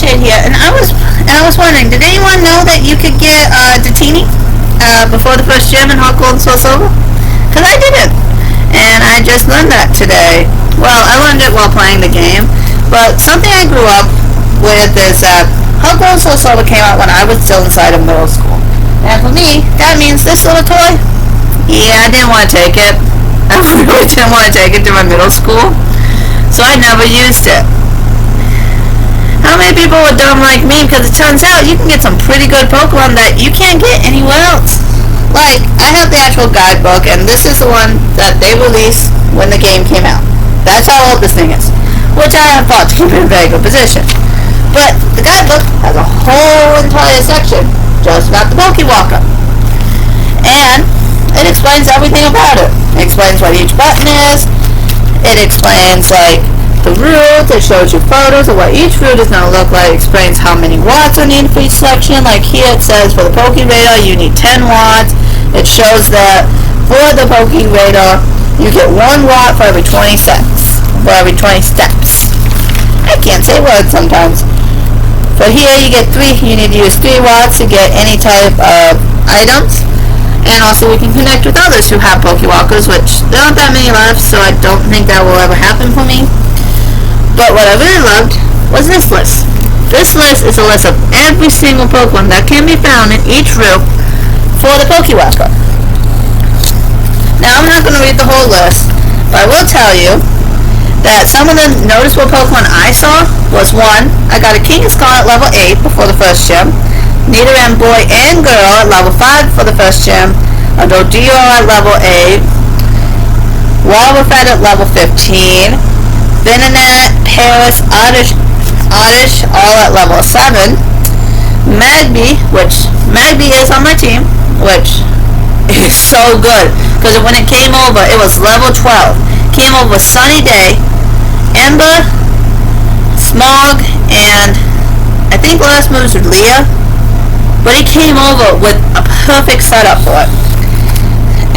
kid here, and I was wondering, did anyone know that you could get Dratini before the first gym in heartgold and soul silver? Because I didn't, and I just learned that today. Well, I learned it while playing the game, but something I grew up with is that heartgold and soul silver came out when I was still inside of middle school, and for me, that means this little toy. Yeah, I didn't want to take it. I really didn't want to take it to my middle school, so I never used it. How many people were dumb like me? Because it turns out you can get some pretty good Pokemon that you can't get anywhere else. Like, I have the actual guidebook, and this is the one that they released when the game came out. That's how old this thing is, which I have fought to keep in a very good position. But the guidebook has a whole entire section just about the pokewalker, and it explains everything about it. It explains what each button is. It explains, like, the route. It shows you photos of what each route is going to look like. It explains how many watts are needed for each section. Like here it says for the Poke Radar you need 10 watts. It shows that for the Poke Radar you get 1 watt for every 20 steps. I can't say words sometimes. For here you get 3. You need to use 3 watts to get any type of items. And also we can connect with others who have Pokewalkers, which there aren't that many left, so I don't think that will ever happen for me. But what I really loved was this list. This list is a list of every single Pokemon that can be found in each route for the Pokewalker. Now, I'm not going to read the whole list, but I will tell you that some of the noticeable Pokemon I saw was 1. I got a King of Scarlet level 8 before the first gym. Nidoran boy and girl at level 5 for the first gym. A Dodrio at level 8. Wobbuffet at level 15. Venonat, Paris, Oddish, all at level 7. Magby is on my team, which is so good, because when it came over, it was level 12. Came over with Sunny Day, Ember, Smog, and I think last move was Leah, but it came over with a perfect setup for it.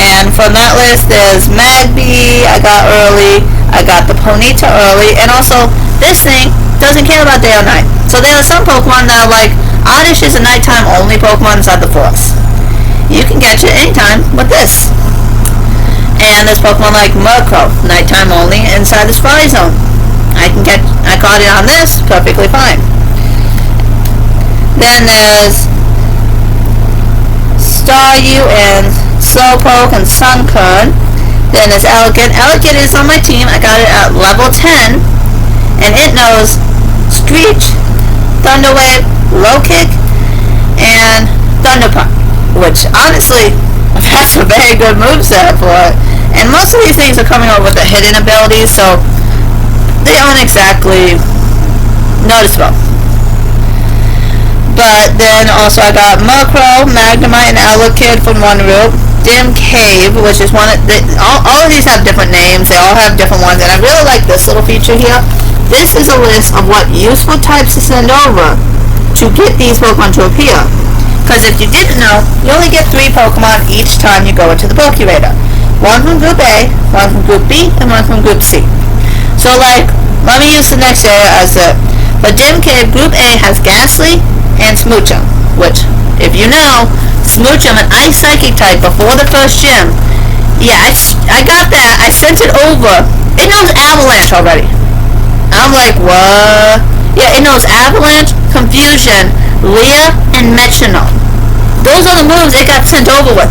And from that list, there's Magby, I got early, I got the Ponyta early, and also, this thing doesn't care about day or night. So there are some Pokemon that are like, Oddish is a nighttime only Pokemon inside the forest. You can catch it anytime with this. And there's Pokemon like Murkrow, nighttime only inside the Spry Zone. I caught it on this perfectly fine. Then there's Staryu and Slowpoke and Sunkern. Then there's Elegant. Elegant is on my team. I got it at level 10. And it knows Screech, Thunder Wave, Low Kick, and Thunder Punch. Which, honestly, that's a very good moveset for it. And most of these things are coming out with the hidden abilities, so they aren't exactly noticeable. But then also I got Murkrow, Magnemite, and Elekid from one route. Dim Cave, which is one of all of these have different names. They all have different ones, and I really like this little feature here. This is a list of what useful types to send over to get these Pokemon to appear. Because if you didn't know, you only get 3 Pokemon each time you go into the Poke Radar. 1 from Group A, 1 from Group B, and 1 from Group C. So like, let me use the next area as the... For Dim Cave, Group A has Ghastly and Smoochum, which, if you know, Smoochum, an Ice Psychic type before the first gym. Yeah, I got that. I sent it over. It knows Avalanche already. I'm like, what? Yeah, it knows Avalanche, Confusion, Leah, and Metronome. Those are the moves it got sent over with.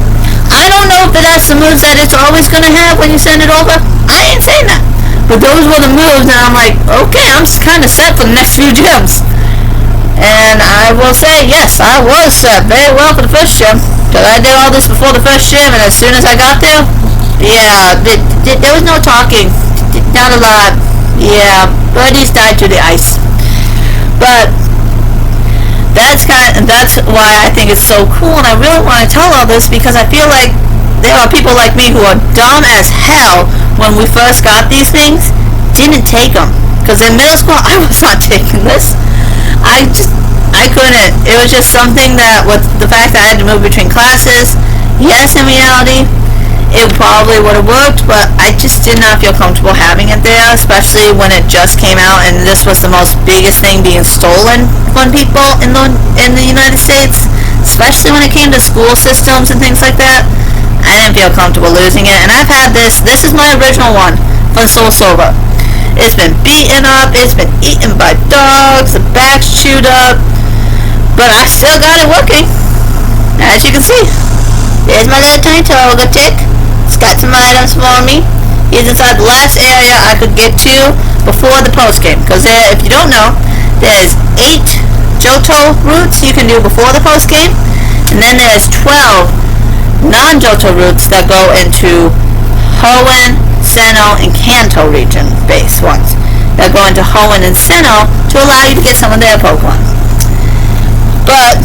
I don't know if that's the moves that it's always going to have when you send it over. I ain't saying that. But those were the moves, and I'm like, okay, I'm just kind of set for the next few gyms. And I will say, yes, I was set very well for the first gym. Because I did all this before the first gym, and as soon as I got there, yeah, there was no talking. Not a lot. Yeah, birdies died to the ice. But that's why I think it's so cool, and I really want to tell all this, because I feel like there are people like me who are dumb as hell when we first got these things, didn't take them. Because in middle school, I was not taking this. I couldn't. It was just something that, with the fact that I had to move between classes, yes, in reality, it probably would have worked, but I just did not feel comfortable having it there, especially when it just came out and this was the most biggest thing being stolen from people in the United States, especially when it came to school systems and things like that. I didn't feel comfortable losing it, and I've had this is my original one from Soul Silver. It's been beaten up, it's been eaten by dogs, the back's chewed up, but I still got it working, as you can see. There's my little tiny toga tick. It's got some items for me. He's inside the last area I could get to before the post game. Because if you don't know, there's 8 Johto routes you can do before the post game. And then there's 12 non-Johto routes that go into Hoenn, Sinnoh, and Kanto region base ones. That go into Hoenn and Sinnoh to allow you to get some of their Pokemon. But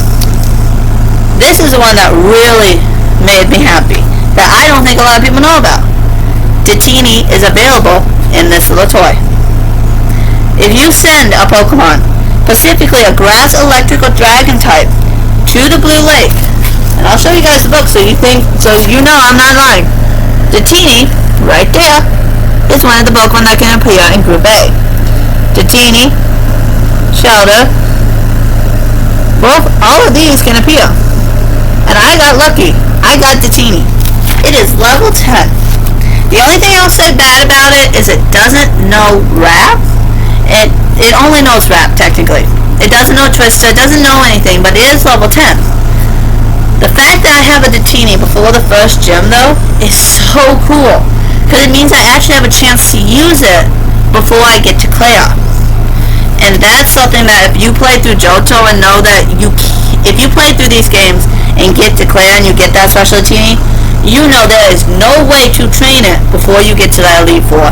this is the one that really made me happy, that I don't think a lot of people know about. Dratini is available in this little toy. If you send a Pokemon, specifically a grass electrical dragon type, to the Blue Lake, and I'll show you guys the book so you know I'm not lying. Dratini, right there, is one of the Pokemon that can appear in Group A. Dratini, Shelter, all of these can appear. And I got lucky. I got Dratini. It is level 10. The only thing I'll say bad about it is it doesn't know Rap. It only knows Rap, technically. It doesn't know Twister, it doesn't know anything, but it is level 10. The fact that I have a Dratini before the first gym, though, is so cool. Because it means I actually have a chance to use it before I get to Claire. And that's something that if you play through Johto and know that if you play through these games and get to Claire and you get that special Dratini, you know there is no way to train it before you get to that Elite Four.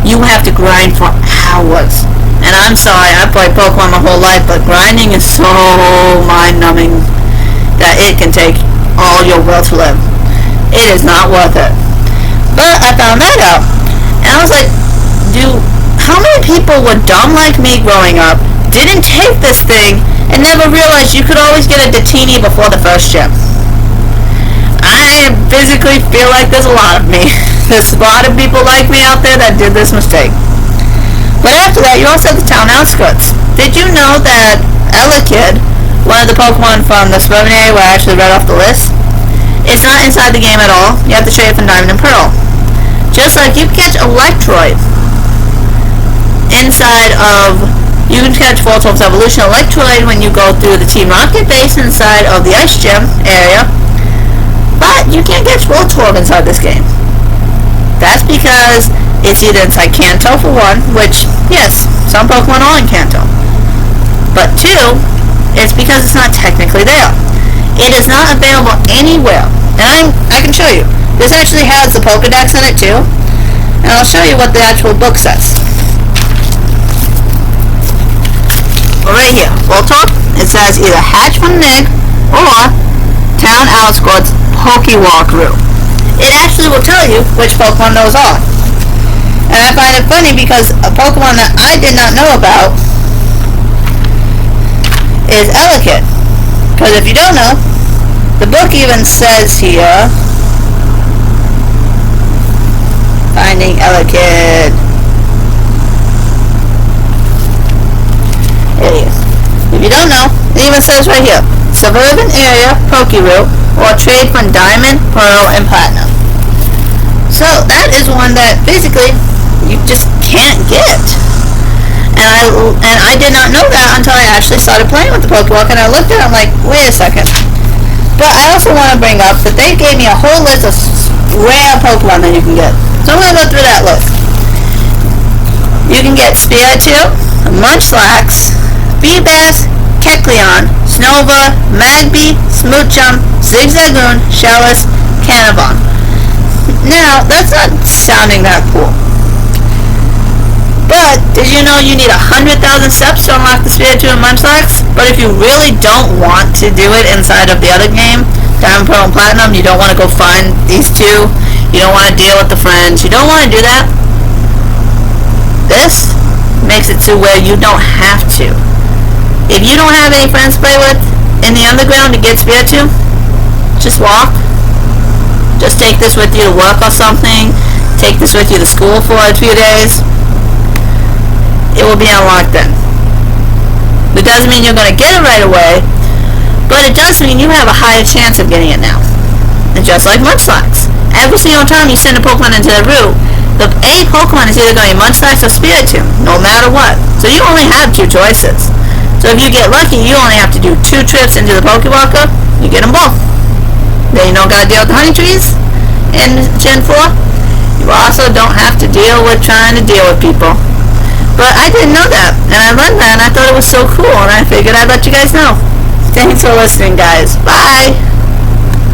You have to grind for hours. And I'm sorry, I played Pokemon my whole life, but grinding is so mind-numbing that it can take all your will to live. It is not worth it. But I found that out. And I was like, how many people were dumb like me growing up, didn't take this thing, and never realized you could always get a Dratini before the first gym? I physically feel like there's a lot of me. There's a lot of people like me out there that did this mistake. But after that, you also have the town outskirts. Did you know that Elekid, one of the Pokemon from the suburban area where I actually read off the list, is not inside the game at all? You have to trade it from Diamond and Pearl. Just like you can catch Electroid inside of... You can catch Voltorb's Evolution Electroid when you go through the Team Rocket base inside of the Ice Gym area. But you can't catch Voltorb inside this game. That's because it's either inside Kanto for one, which, yes, some Pokemon are in Kanto. But two, it's because it's not technically there. It is not available anywhere. And I can show you. This actually has the Pokedex in it too. And I'll show you what the actual book says. Well, right here, Voltorb, it says either hatch from an egg or town outskirts pokewalker. It actually will tell you which Pokemon those are. And I find it funny because a Pokemon that I did not know about is Elekid. Because if you don't know, the book even says here, finding Elekid. There he is. If you don't know, it even says right here, suburban area Pokeroute, or trade from Diamond, Pearl, and Platinum. So that is one that basically you just can't get. And I did not know that until I actually started playing with the Pokewalker, and I looked at it, I'm like, wait a second. But I also want to bring up that they gave me a whole list of rare Pokemon that you can get. So I'm going to go through that list. You can get Spiritomb, Munchlax, Feebas, Kecleon, Snova, Magby, Smoochum, Zigzagoon, Shellis, Cannabon. Now, that's not sounding that cool. But, did you know you need 100,000 steps to unlock the Spiritomb and Munchlax? But if you really don't want to do it inside of the other game, Diamond, Pearl, and Platinum, you don't want to go find these two, you don't want to deal with the friends, you don't want to do that, this makes it to where you don't have to. If you don't have any friends to play with in the underground to get Spiritomb, just walk just take this with you to work or something, take this with you to school for a few days, it will be unlocked then. It doesn't mean you're going to get it right away, but it does mean you have a higher chance of getting it now. And just like Munchlax, every single time you send a Pokemon into the route, the A Pokemon is either going to be Munchlax or Spiritomb, no matter what. So you only have 2 choices. So if you get lucky, you only have to do 2 trips into the pokewalker, you get them both. Then you don't got to deal with the honey trees in Gen 4. You also don't have to deal with trying to deal with people. But I didn't know that, and I learned that, and I thought it was so cool, and I figured I'd let you guys know. Thanks for listening, guys. Bye!